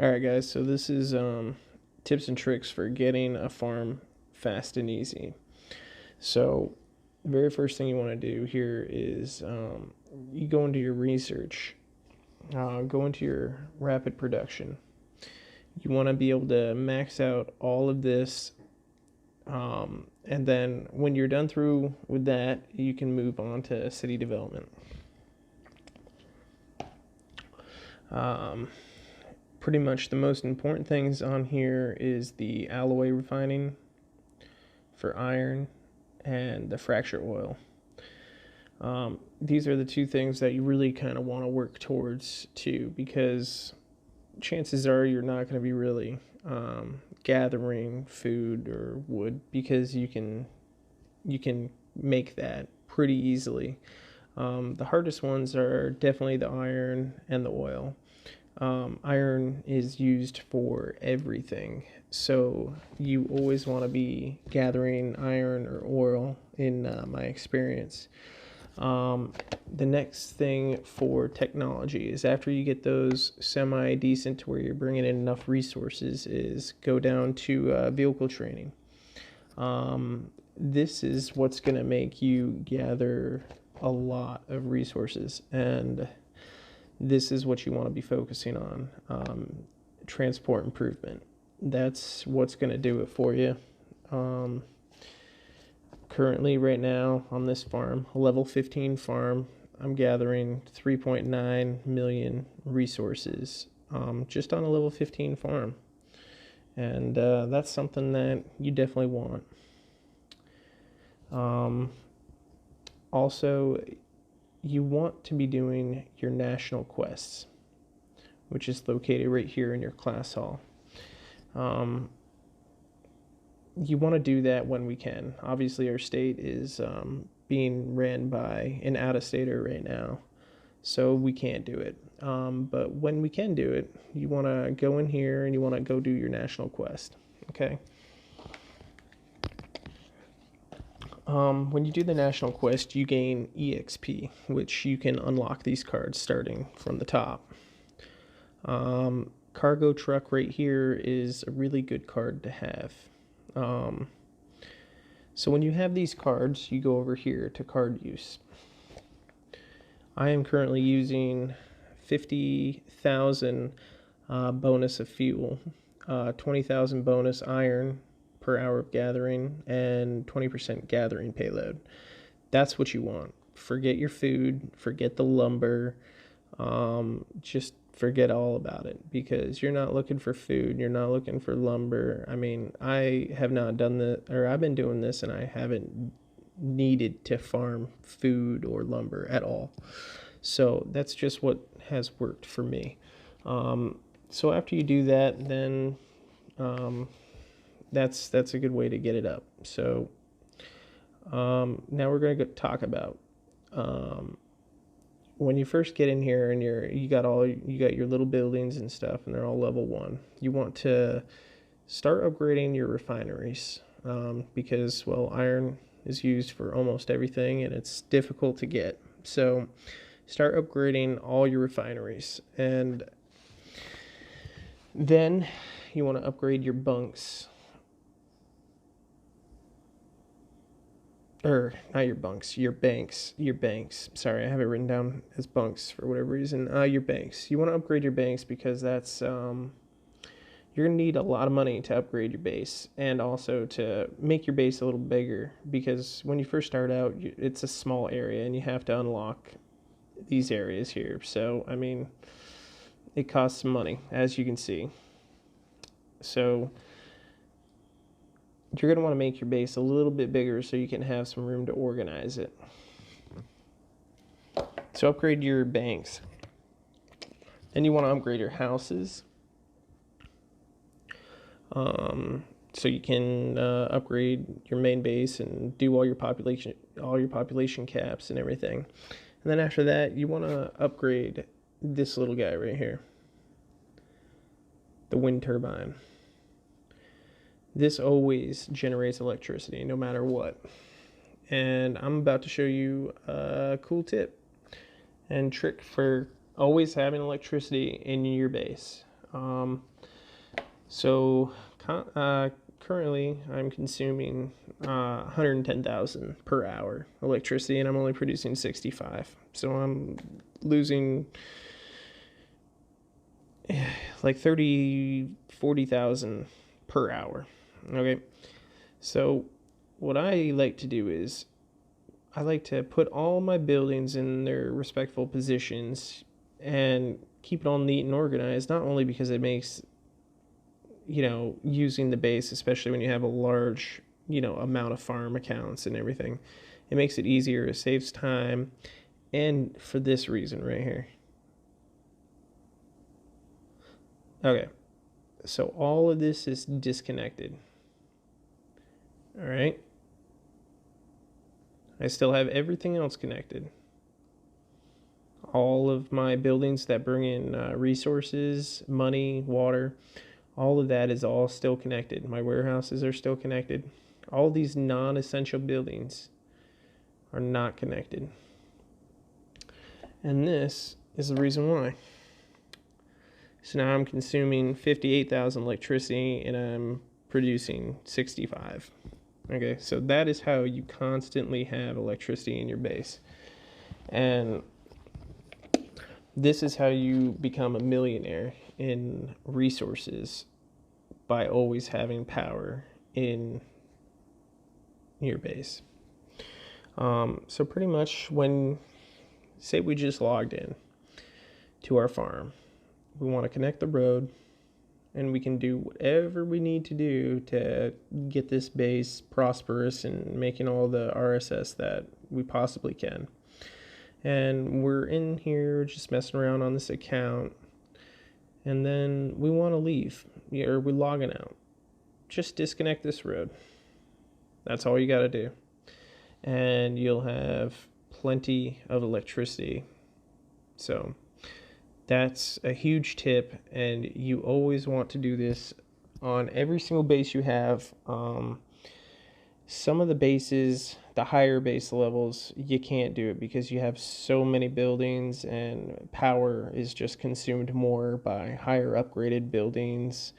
All right, guys. So this is tips and tricks for getting a farm fast and easy. So, the very first thing you want to do here is you go into your research, go into your rapid production. You want to be able to max out all of this, and then when you're done through with that, you can move on to city development. Um, Pretty much the most important things on here is the alloy refining for iron and the fracture oil. These are the two things that you really kind of want to work towards too, because chances are you're not going to be really gathering food or wood, because you can make that pretty easily. The hardest ones are definitely the iron and the oil. Iron is used for everything, so you always want to be gathering iron or oil in my experience. The next thing for technology is, after you get those semi decent to where you're bringing in enough resources, is go down to vehicle training. This is what's going to make you gather a lot of resources, and this is what you want to be focusing on. Transport improvement. That's what's going to do it for you. Um, Currently, right now, on this farm, a level 15 farm, I'm gathering 3.9 million resources just on a level 15 farm. And that's something that you definitely want. Um, Also, you want to be doing your national quests, which is located right here in your class hall. Um, you want to do that when we can. Obviously, our state is being ran by an out-of-stater right now, so we can't do it. But when we can do it, you want to go in here and you want to go do your national quest. Okay. When you do the national quest, you gain EXP, which you can unlock these cards starting from the top. Cargo truck right here is a really good card to have. Um, so when you have these cards, you go over here to card use. I am currently using 50,000 bonus of fuel, 20,000 bonus iron per hour of gathering, and 20% gathering payload. That's what you want. Forget your food, forget the lumber, just forget all about it, because you're not looking for food, you're not looking for lumber. I mean, I have not done this, or I've been doing this, and I haven't needed to farm food or lumber at all. So that's just what has worked for me. So after you do that, then um, that's a good way to get it up. So now we're going to talk about um, when you first get in here and you got your little buildings and stuff, and they're all level 1. You want to start upgrading your refineries, because, well, iron is used for almost everything and it's difficult to get. So start upgrading all your refineries, and then you want to upgrade your bunks, or not your bunks, your banks. Sorry, I have it written down as bunks for whatever reason. Your banks. You want to upgrade your banks, because that's you're gonna need a lot of money to upgrade your base, and also to make your base a little bigger, because when you first start out, it's a small area and you have to unlock these areas here. So I mean, it costs some money, as you can see. So you're going to want to make your base a little bit bigger so you can have some room to organize it. So upgrade your banks. Then you want to upgrade your houses. So you can upgrade your main base and do all your population caps and everything. And then after that, you want to upgrade this little guy right here, the wind turbine. This always generates electricity no matter what. And I'm about to show you a cool tip and trick for always having electricity in your base. Um, so currently I'm consuming 110,000 per hour electricity, and I'm only producing 65. So I'm losing like 40,000 per hour. Okay. So what I like to do is I like to put all my buildings in their respectful positions and keep it all neat and organized, not only because it makes, using the base, especially when you have a large, amount of farm accounts and everything, it makes it easier, it saves time, and for this reason right here. Okay, so all of this is disconnected. All right. I still have everything else connected. All of my buildings that bring in resources, money, water, all of that is all still connected. My warehouses are still connected. All these non-essential buildings are not connected. And this is the reason why. So now I'm consuming 58,000 electricity and I'm producing 65. Okay, so that is how you constantly have electricity in your base. And this is how you become a millionaire in resources, by always having power in your base. So pretty much when, say we just logged in to our farm, we want to connect the road, and we can do whatever we need to do to get this base prosperous and making all the RSS that we possibly can. And we're in here just messing around on this account, and then we want to leave, or we're logging out. Just disconnect this road. That's all you got to do. And you'll have plenty of electricity. So that's a huge tip, and you always want to do this on every single base you have. Some of the bases, the higher base levels, you can't do it because you have so many buildings and power is just consumed more by higher upgraded buildings.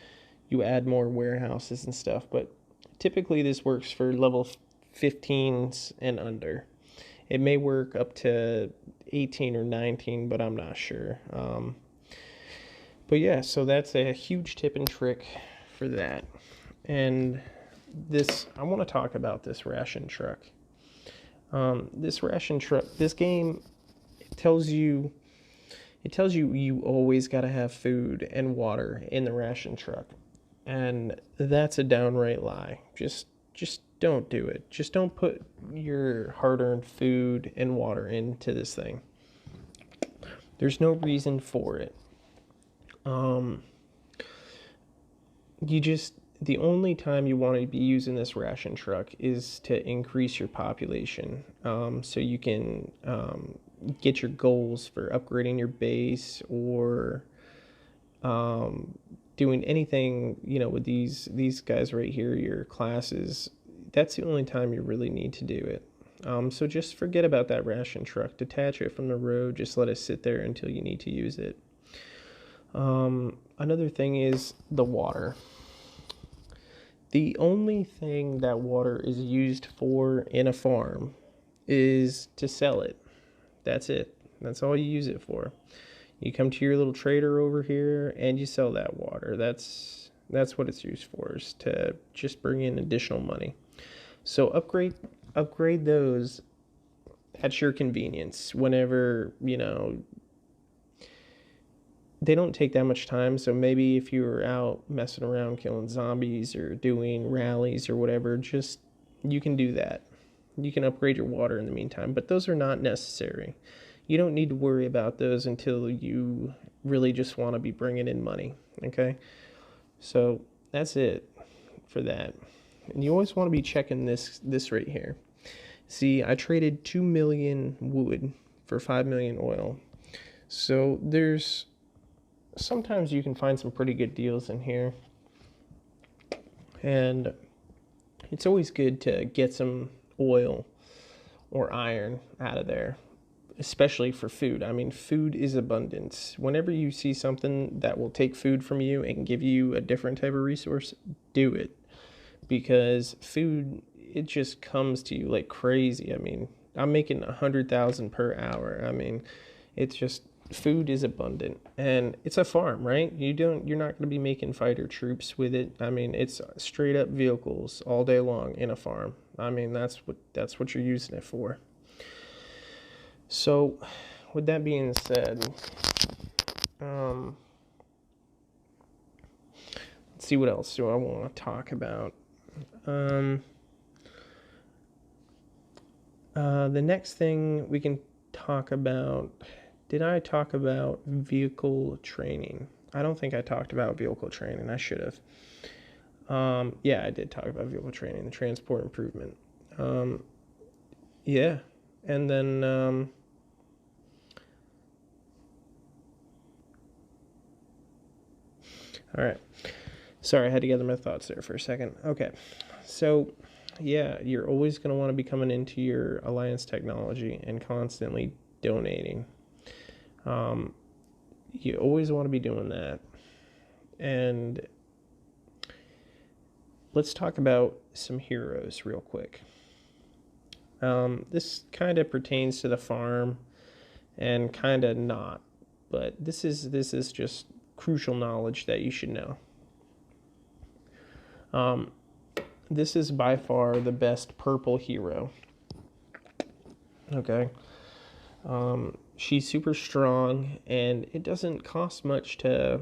You add more warehouses and stuff, but typically this works for level 15s and under. It may work up to 18 or 19, but I'm not sure. But yeah, so that's a huge tip and trick for that. And I want to talk about this ration truck. This ration truck, this game, it tells you you always got to have food and water in the ration truck, and that's a downright lie. Just don't do it. Just don't put your hard-earned food and water into this thing. There's no reason for it. The only time you want to be using this ration truck is to increase your population, so you can get your goals for upgrading your base, or doing anything, with these guys right here, your classes. That's the only time you really need to do it. So just forget about that ration truck. Detach it from the road. Just let it sit there until you need to use it. Another thing is the water. The only thing that water is used for in a farm is to sell it. That's it. That's all you use it for. You come to your little trader over here and you sell that water. That's what it's used for, is to just bring in additional money. So upgrade those at your convenience whenever, they don't take that much time. So maybe if you were out messing around killing zombies or doing rallies or whatever, just you can do that. You can upgrade your water in the meantime, but those are not necessary. You don't need to worry about those until you really just want to be bringing in money. Okay, so that's it for that. And you always want to be checking this right here. See, I traded 2 million wood for 5 million oil. So sometimes you can find some pretty good deals in here, and it's always good to get some oil or iron out of there. especially for food. I mean, food is abundance. Whenever you see something that will take food from you and give you a different type of resource, do it, because food, it just comes to you like crazy. I mean, I'm making 100,000 per hour. I mean, it's just, food is abundant, and it's a farm, right? You're not going to be making fighter troops with it. I mean, it's straight up vehicles all day long in a farm. I mean, that's what you're using it for. So, with that being said, let's see, what else do I want to talk about. The next thing we can talk about, did I talk about vehicle training? I don't think I talked about vehicle training. I should have. Yeah, I did talk about vehicle training, the transport improvement. Yeah, and then all right. Sorry, I had to gather my thoughts there for a second. Okay, so yeah, you're always going to want to be coming into your Alliance technology and constantly donating. You always want to be doing that. And let's talk about some heroes real quick. This kind of pertains to the farm and kind of not, but this is just crucial knowledge that you should know. This is by far the best purple hero. Okay. She's super strong, and it doesn't cost much to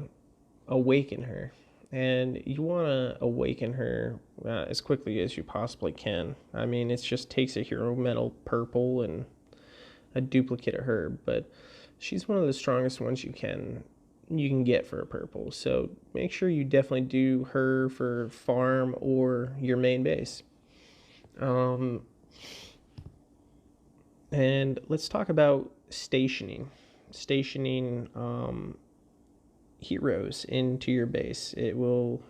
awaken her. And you want to awaken her as quickly as you possibly can. I mean, it just takes a hero metal purple and a duplicate of her, but she's one of the strongest ones you can get for a purple. So make sure you definitely do her for farm or your main base. And let's talk about stationing heroes into your base. It will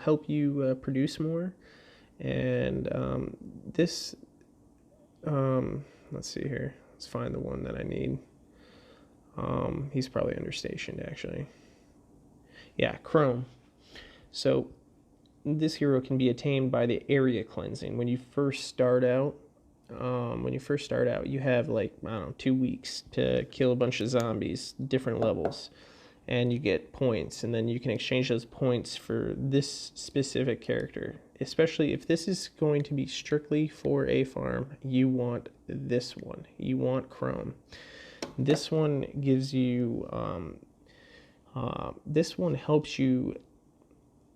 help you produce more. And this let's see here, let's find the one that I need. He's probably understationed, actually. Yeah, Chrome. So this hero can be attained by the area cleansing. When you first start out, you have, like, I don't know, 2 weeks to kill a bunch of zombies, different levels, and you get points, and then you can exchange those points for this specific character. Especially if this is going to be strictly for a farm, you want this one. You want Chrome. This one gives you, this one helps you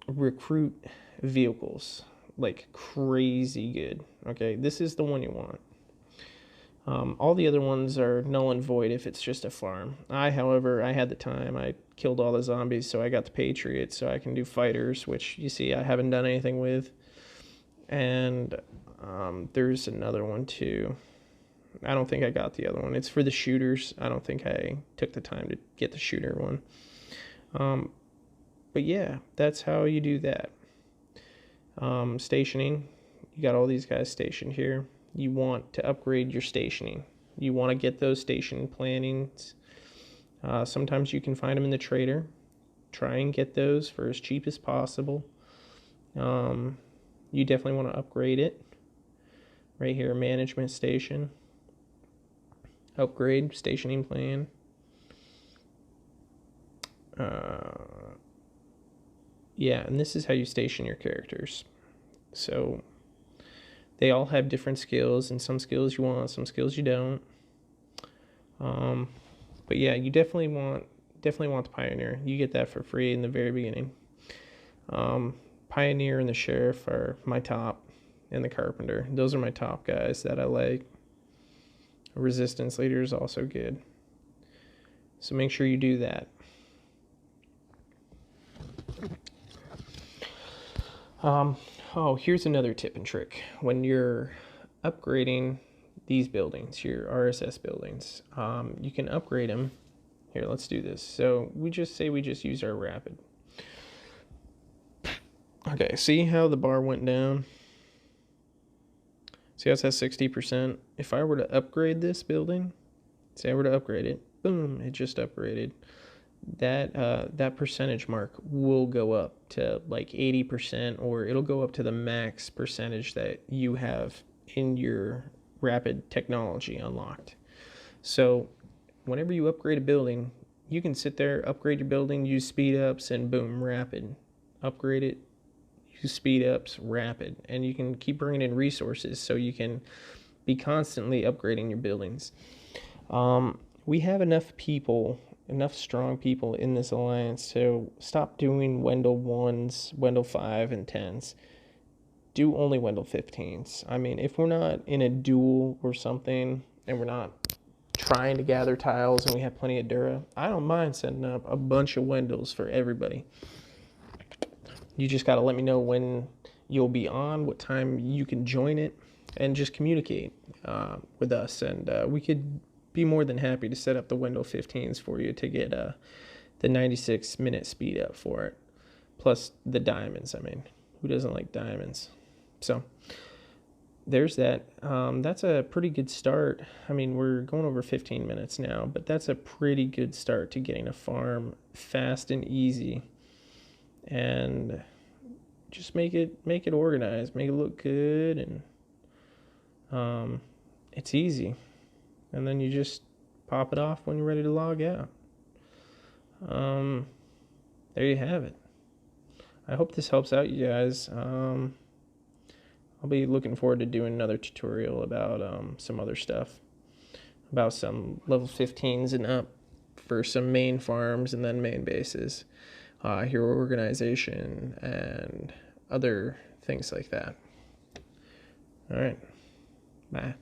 recruit vehicles like crazy good. Okay, this is the one you want. All the other ones are null and void if it's just a farm. However, I had the time. I killed all the zombies, so I got the Patriots, so I can do fighters, which you see I haven't done anything with. And there's another one too. I don't think I got the other one. It's for the shooters. I don't think I took the time to get the shooter one. But yeah, that's how you do that. Stationing. You got all these guys stationed here. You want to upgrade your stationing. You want to get those station plannings. Sometimes you can find them in the trader. Try and get those for as cheap as possible. You definitely want to upgrade it. Right here, management station. Upgrade stationing plan. Yeah, and this is how you station your characters. So they all have different skills, and some skills you want, some skills you don't. But yeah, you definitely want the Pioneer. You get that for free in the very beginning. Pioneer and the Sheriff are my top, and the Carpenter. Those are my top guys that I like. Resistance Leader is also good. So make sure you do that. Here's another tip and trick. When you're upgrading these buildings, your RSS buildings, you can upgrade them. Here, let's do this. So we just use our rapid. Okay, see how the bar went down? See how it says 60%? If I were to upgrade this building, Say I were to upgrade it, boom, it just upgraded. That percentage mark will go up to like 80%, or it'll go up to the max percentage that you have in your rapid technology unlocked. So whenever you upgrade a building, you can sit there, upgrade your building, use speed ups, and boom, rapid. Upgrade it, use speed ups, rapid. And you can keep bringing in resources so you can be constantly upgrading your buildings. We have enough people, enough strong people in this alliance to stop doing Wendell 1s, Wendell 5, and 10s. Do only Wendell 15s. I mean, if we're not in a duel or something and we're not trying to gather tiles and we have plenty of Dura, I don't mind setting up a bunch of Wendells for everybody. You just got to let me know when you'll be on, what time you can join it, and just communicate with us. And we could be more than happy to set up the Wendell 15s for you to get the 96-minute speed up for it. Plus the diamonds. I mean, who doesn't like diamonds? So there's that. That's a pretty good start. I mean, we're going over 15 minutes now, but that's a pretty good start to getting a farm fast and easy. And just make it organized, make it look good, and it's easy. And then you just pop it off when you're ready to log out. There you have it. I hope this helps out you guys. I'll be looking forward to doing another tutorial about some other stuff, about some level 15s and up for some main farms and then main bases, hero organization, and other things like that. All right, bye.